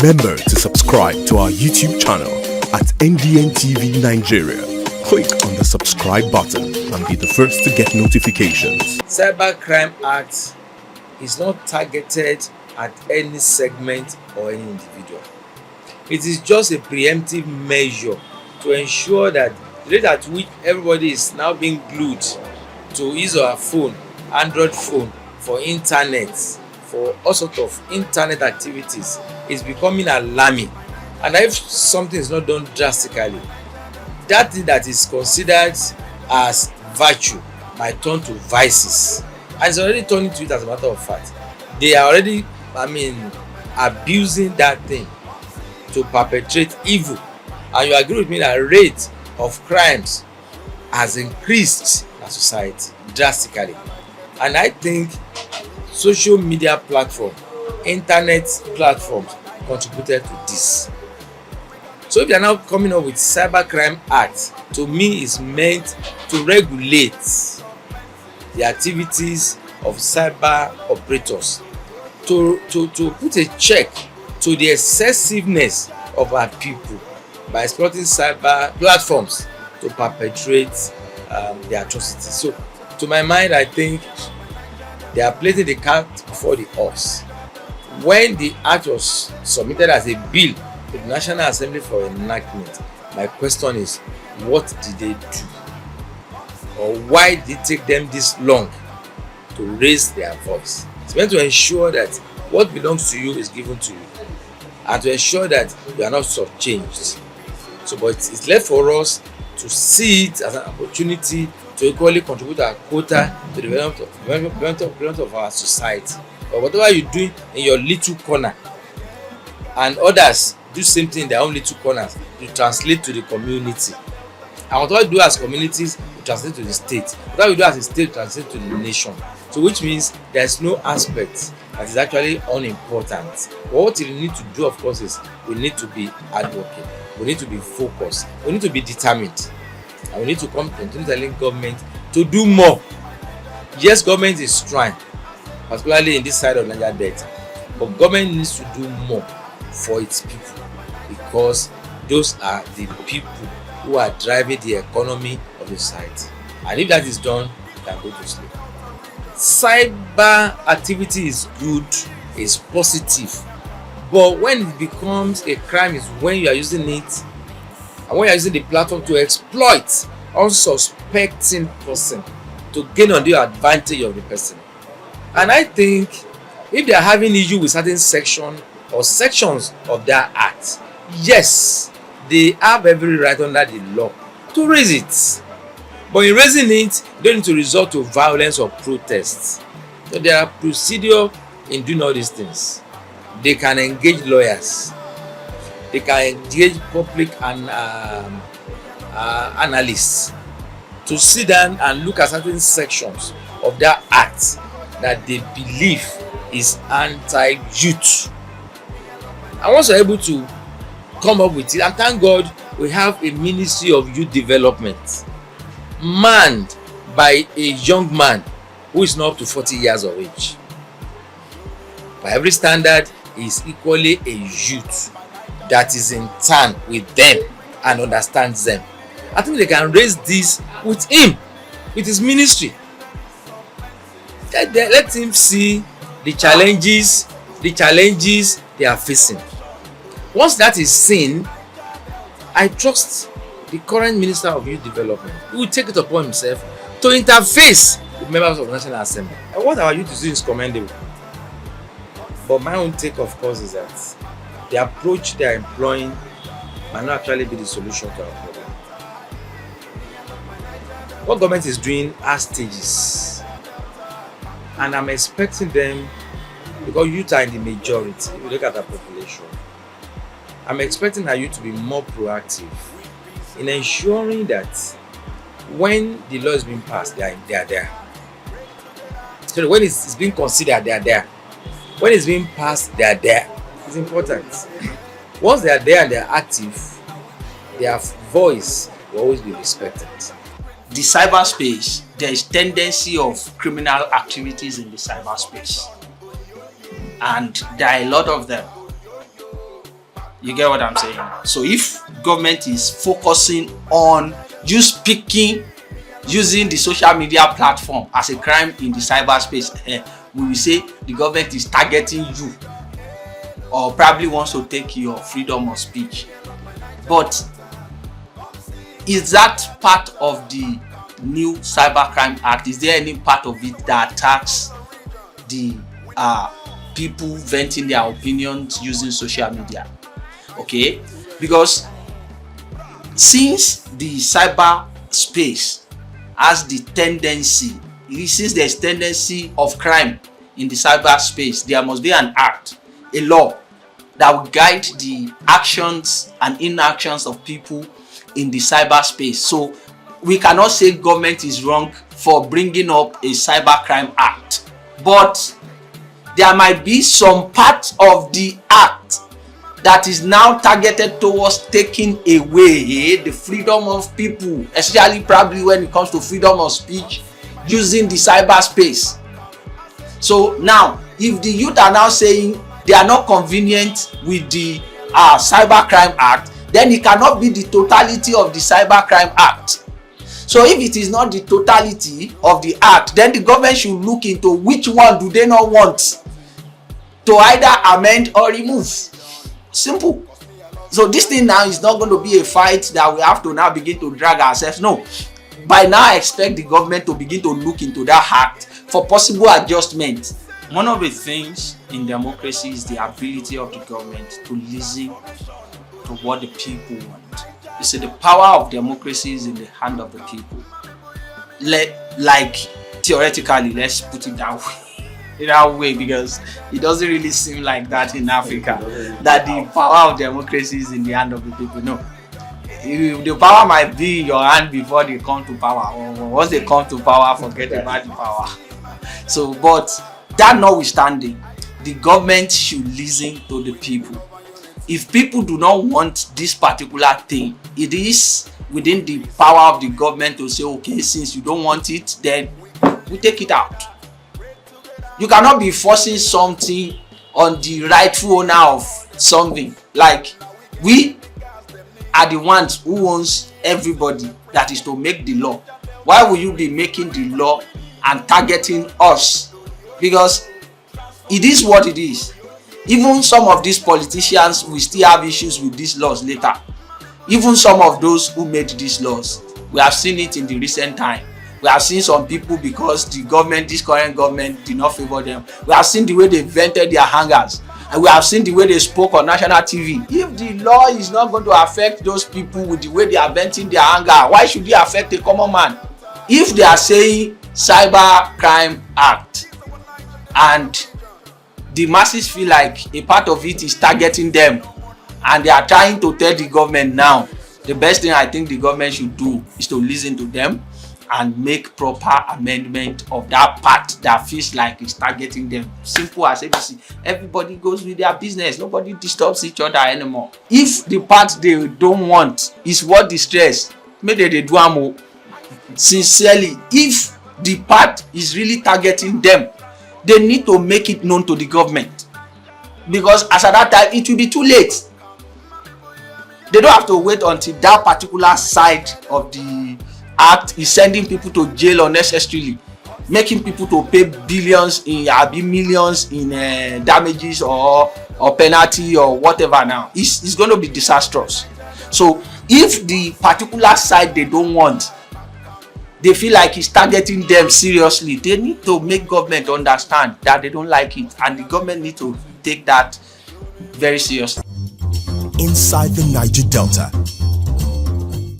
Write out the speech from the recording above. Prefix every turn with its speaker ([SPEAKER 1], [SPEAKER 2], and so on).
[SPEAKER 1] Remember to subscribe to our YouTube channel at NDN TV Nigeria. Click on the subscribe button and be the first to get notifications.
[SPEAKER 2] Cyber Crime Act is not targeted at any segment or any individual. It is just a preemptive measure to ensure that the rate at which everybody is now being glued to his or her phone, Android phone, for internet, for all sorts of internet activities is becoming alarming. And if something is not done drastically, that thing that is considered as virtue might turn to vices. And it's already turning to it, as a matter of fact. They are already, abusing that thing to perpetrate evil. And you agree with me that the rate of crimes has increased in our society drastically. And I think social media platforms, internet platforms contributed to this. So if they are now coming up with Cyber Crime Act, to me is meant to regulate the activities of cyber operators, to put a check to the excessiveness of our people by exploiting cyber platforms to perpetrate the atrocities. So to my mind, I think they are placing the cart before the horse. When the act was submitted as a bill to the National Assembly for enactment, my question is, what did they do? Or why did it take them this long to raise their voice? It's meant to ensure that what belongs to you is given to you, and to ensure that you are not shortchanged. So, but it's left for us to see it as an opportunity to equally contribute our quota to the development of our society. But whatever you do in your little corner, and others do same thing in their own little corners, you translate to the community. And whatever we do as communities, we translate to the state. Whatever we do as a state, we translate to the nation. So which means there's no aspect that is actually unimportant. But what we need to do, of course, is we need to be advocate. We need to be focused. We need to be determined. And we need to continue telling government to do more. Yes, government is trying, particularly in this side of Niger Delta. But government needs to do more for its people, because those are the people who are driving the economy of the society. And if that is done, you can go to sleep. Cyber activity is good, is positive, but when it becomes a crime is when you are using it, and when you are using the platform to exploit unsuspecting person to gain on the advantage of the person. And I think if they are having issue with certain section or sections of their act, yes, they have every right under the law to raise it. But in raising it, they don't need to resort to violence or protests. So there are procedures in doing all these things. They can engage lawyers. They can engage public and analysts to sit down and look at certain sections of that act that they believe is anti-youth. And once you're able to come up with it, and thank God we have a Ministry of Youth Development manned by a young man who is not up to 40 years of age. By every standard, he is equally a youth that is in turn with them and understands them. I think they can raise this with him, with his ministry. Let him see the challenges they are facing. Once that is seen, I trust the current Minister of Youth Development, who will take it upon himself to interface with members of the National Assembly. And what our youth is doing is commendable. But my own take, of course, is that the approach they are employing might not actually be the solution to our problem. What government is doing has stages. And I'm expecting them, because youth are in the majority, if you look at our population, I'm expecting our youth to be more proactive in ensuring that when the law is being passed, they are there. So when it's being considered, they are there. When it's being passed, they are there. It's important. Once they are there and they are active, their voice will always be respected.
[SPEAKER 3] The cyberspace, there is tendency of criminal activities in the cyberspace, and there are a lot of them. You get what I'm saying? So if government is focusing on you speaking using the social media platform as a crime in the cyberspace, we will say the government is targeting you or probably wants to take your freedom of speech. But is that part of the new Cyber Crime Act? Is there any part of it that attacks the people venting their opinions using social media? Okay, because since the cyber space has the tendency, since there's tendency of crime in the cyberspace, there must be an act, a law that will guide the actions and inactions of people in the cyberspace. So we cannot say government is wrong for bringing up a cyber crime act, but there might be some part of the act that is now targeted towards taking away the freedom of people, especially probably when it comes to freedom of speech using the cyberspace. So now, if the youth are now saying they are not convenient with the Cyber Crime Act, then it cannot be the totality of the Cyber Crime Act. So if it is not the totality of the act, then the government should look into which one do they not want to either amend or remove. Simple. So this thing now is not going to be a fight that we have to now begin to drag ourselves. No. By now, I expect the government to begin to look into that act for possible adjustment. One of the things in democracy is the ability of the government to listen to what the people want. You see, the power of democracy is in the hand of the people. Like theoretically, let's put it that way. In that way, because it doesn't really seem like that in Africa, that the power of democracy is in the hand of the people. No, the power might be in your hand before they come to power, or once they come to power, forget about the power. So, but that notwithstanding, the government should listen to the people. If people do not want this particular thing, it is within the power of the government to say, okay, since you don't want it, then we take it out. You cannot be forcing something on the rightful owner of something. Like, we are the ones who owns everybody, that is to make the law. Why will you be making the law and targeting us? Because it is what it is. Even some of these politicians will still have issues with these laws later. Even some of those who made these laws, we have seen it in the recent time. We have seen some people, because the government, this current government, did not favor them. We have seen the way they vented their hangers, and we have seen the way they spoke on national TV. If the law is not going to affect those people with the way they are venting their anger, why should it affect a common man? If they are saying Cyber Crime Act, and the masses feel like a part of it is targeting them, and they are trying to tell the government now, the best thing I think the government should do is to listen to them and make proper amendment of that part that feels like it's targeting them. Simple as ABC. Everybody goes with their business. Nobody disturbs each other anymore. If the part they don't want is what distress, maybe they do more. Sincerely, if the part is really targeting them, they need to make it known to the government. Because as at that time, it will be too late. They don't have to wait until that particular side of the act is sending people to jail unnecessarily, making people to pay billions in millions in damages or penalty or whatever. Now it's going to be disastrous. So if the particular side they don't want, they feel like it's targeting them seriously, they need to make government understand that they don't like it, and the government need to take that very seriously.
[SPEAKER 1] Inside the Niger Delta,